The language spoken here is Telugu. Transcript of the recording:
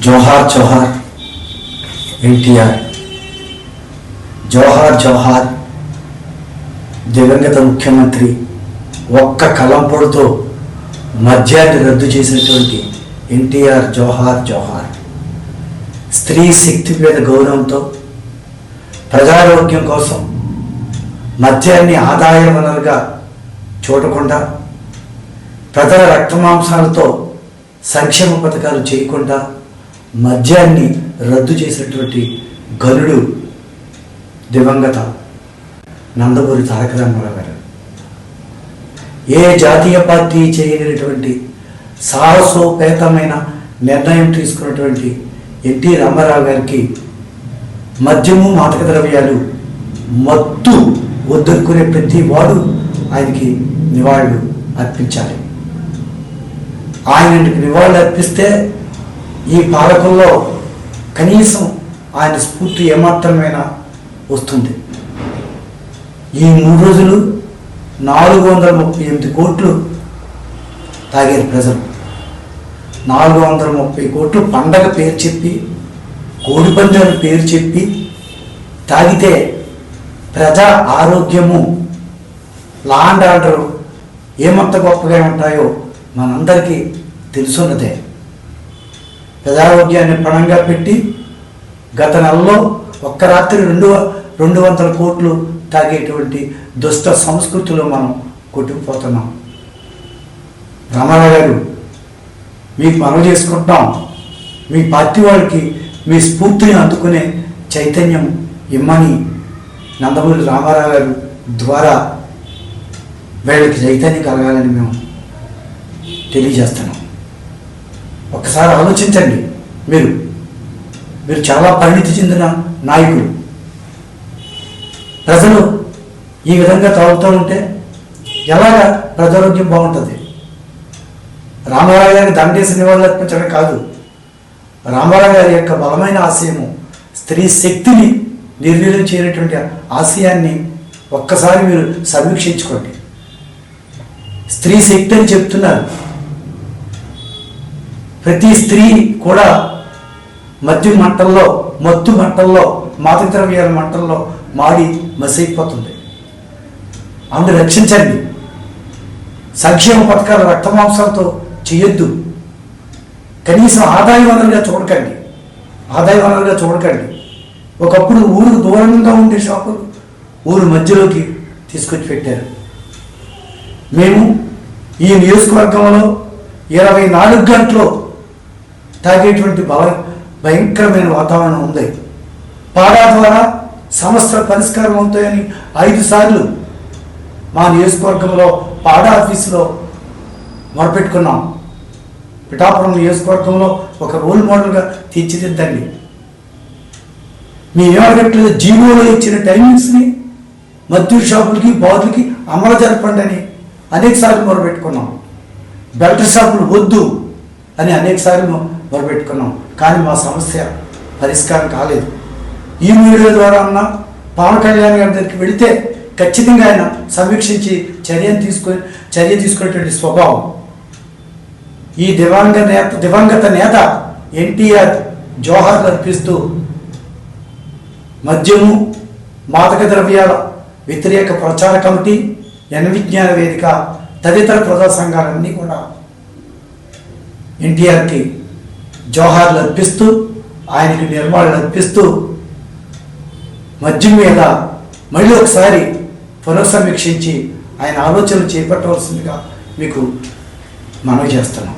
జోహార్ జోహార్ ఎన్టీఆర్, జోహార్ జోహార్ దివంగత ముఖ్యమంత్రి. ఒక్క కలంపొడితో మద్యాన్ని రద్దు చేసినటువంటి ఎన్టీఆర్ జోహార్ జోహార్. స్త్రీ శక్తి మీద గౌరవంతో ప్రజారోగ్యం కోసం మద్యాన్ని ఆదాయ వనరుగా చూడకుండా, ప్రజల రక్తమాంసాలతో సంక్షేమ పథకాలు చేయకుండా మద్యాన్ని రద్దు చేసినటువంటి గనుడు దివంగత నందమూరి తారక రామారావు గారు. ఏ జాతీయ పార్టీ చేయలేనటువంటి సాహసోపేతమైన నిర్ణయం తీసుకున్నటువంటి ఎన్టీ రామారావు గారికి మద్యము, మాదక ద్రవ్యాలు, మత్తు వద్దనుకునే ప్రతి వాడు ఆయనకి నివాళులు అర్పించాలి. ఆయనకి నివాళులు అర్పిస్తే ఈ పాలకుల్లో కనీసం ఆయన స్ఫూర్తి ఏమాత్రమైనా వస్తుంది. ఈ 3 రోజులు 438 కోట్లు తాగారు ప్రజలు. 430 కోట్లు పండగ పేరు చెప్పి, కోడిపందాల పేరు చెప్పి తాగితే ప్రజా ఆరోగ్యము, లా అండ్ ఆర్డర్ ఏమంత గొప్పగా ఉంటాయో మనందరికీ తెలుసున్నదే. ప్రజారోగ్యాన్ని పణంగా పెట్టి గత నెలలో ఒక్క రాత్రి 200 కోట్లు తాగేటువంటి దుష్ట సంస్కృతిలో మనం కొట్టుకుపోతున్నాం. రామారావు గారు, మీకు మనవి చేసుకుంటాం, మీ పార్టీ వాళ్ళకి మీ స్ఫూర్తిని అందుకునే చైతన్యం ఇమ్మని నందమూరి రామారావు గారు ద్వారా వీళ్ళకి చైతన్యం కలగాలని మేము తెలియజేస్తున్నాం. ఒకసారి ఆలోచించండి. మీరు చాలా పరిణితి చెందిన నాయకులు. ప్రజలు ఈ విధంగా తాగుతూ ఉంటే ఎలాగా ప్రజారోగ్యం బాగుంటుంది? రామారావు గారికి దండేసి నివాళులు అర్పించడం కాదు, రామారావు గారి యొక్క బలమైన ఆశయము, స్త్రీ శక్తిని నిర్వీర్యం చేయనటువంటి ఆశయాన్ని ఒక్కసారి మీరు సమీక్షించుకోండి. స్త్రీ శక్తి అని చెప్తున్నారు. ప్రతి స్త్రీ కూడా మద్యం మంటల్లో, మత్తు మంటల్లో, మాదక ద్రవ్యాల మంటల్లో మాడి మసైపోతుంది. అందులో రక్షించండి. సంక్షేమ పథకాలు రక్తమాంసాలతో చేయొద్దు. కనీసం ఆదాయ వనరుగా చూడకండి. ఒకప్పుడు ఊరు దూరంగా ఉండే షాపులు ఊరు మధ్యలోకి తీసుకొచ్చి పెట్టారు. మేము ఈ నియోజకవర్గంలో 24 గంటలు తాగేటువంటి భయంకరమైన వాతావరణం ఉంది. పాడా ద్వారా సమస్యల పరిష్కారం అవుతాయని 5 సార్లు మా నియోజకవర్గంలో పాడా ఆఫీసులో మొరపెట్టుకున్నాం. పిఠాపురం నియోజకవర్గంలో ఒక రోల్ మోడల్గా తీర్చిదిద్దండి. మీ ఏమడగట్లేదు, జీవోలో ఇచ్చిన టైమింగ్స్ని మద్యం షాపులకి, బార్లకి అమలు జరపండి అని అనేక సార్లు మొరపెట్టుకున్నాం. బెల్ట్ షాపులు వద్దు అని అనేక సార్లు మొరపెట్టుకున్నాం. కానీ మా సమస్య పరిష్కారం కాలేదు. ఈ మీడియా ద్వారా అన్న పవన్ కళ్యాణ్ గారి దగ్గరికి వెళితే ఖచ్చితంగా ఆయన సమీక్షించి చర్య తీసుకునేటువంటి స్వభావం. ఈ దివంగత నేత ఎన్టీఆర్ జోహార్ అర్పిస్తూ మద్యము, మాదక ద్రవ్యాల వ్యతిరేక ప్రచార కమిటీ, విజ్ఞాన వేదిక తదితర ప్రజా సంఘాలన్నీ కూడా ఎన్టీఆర్కి జోహార్లు అర్పిస్తూ, ఆయనకి నిర్మాణాలు అర్పిస్తూ మద్యం మీద మళ్ళీ ఒకసారి పునఃసమీక్షించి ఆయన ఆలోచనలు చేపట్టవలసిందిగా మీకు మనవి చేస్తున్నాం.